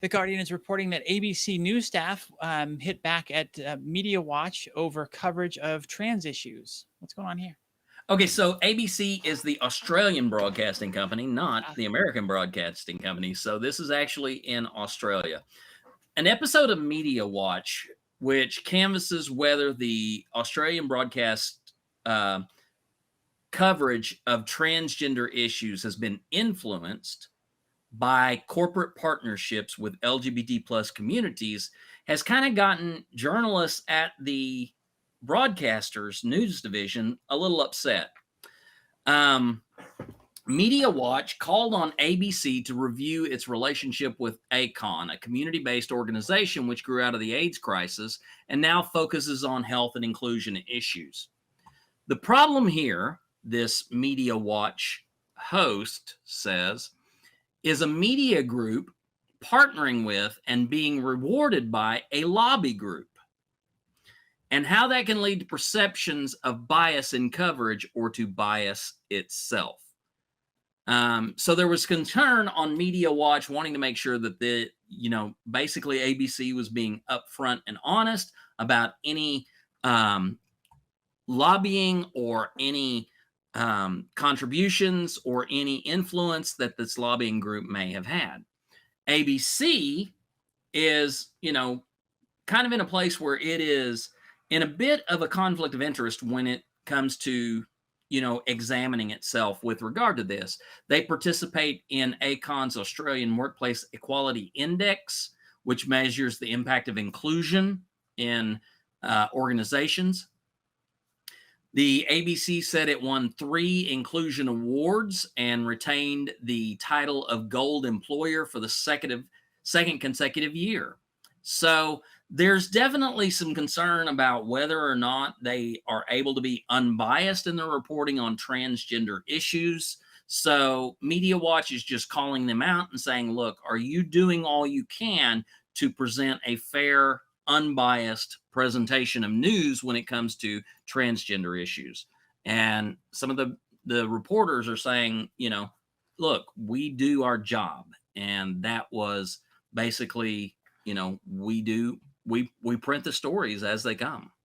The Guardian is reporting that ABC News staff hit back at Media Watch over coverage of trans issues. What's going on here? Okay, so ABC is the Australian broadcasting company, not Uh, the American broadcasting company. So this is actually in Australia. An episode of Media Watch, which canvasses whether the Australian broadcast uh, coverage of transgender issues has been influenced by corporate partnerships with LGBT plus communities, has kind of gotten journalists at the broadcasters news division a little upset. Um, Media Watch called on ABC to review its relationship with ACON, a community based organization which grew out of the AIDS crisis and now focuses on health and inclusion issues. The problem here, this Media Watch host says, is a media group partnering with and being rewarded by a lobby group, and how that can lead to perceptions of bias in coverage or to bias itself. So there was concern on Media Watch wanting to make sure that basically ABC was being upfront and honest about any lobbying or any contributions or any influence that this lobbying group may have had. ABC is, kind of in a place where it is in a bit of a conflict of interest when it comes to, examining itself with regard to this. They participate in ACON's Australian Workplace Equality Index, which measures the impact of inclusion in organizations. The ABC said it won 3 inclusion awards and retained the title of Gold Employer for the second consecutive year. So there's definitely some concern about whether or not they are able to be unbiased in their reporting on transgender issues. So Media Watch is just calling them out and saying, look, are you doing all you can to present a fair, unbiased presentation of news when it comes to transgender issues? And some of the reporters are saying, look, we do our job. And that was basically, we print the stories as they come.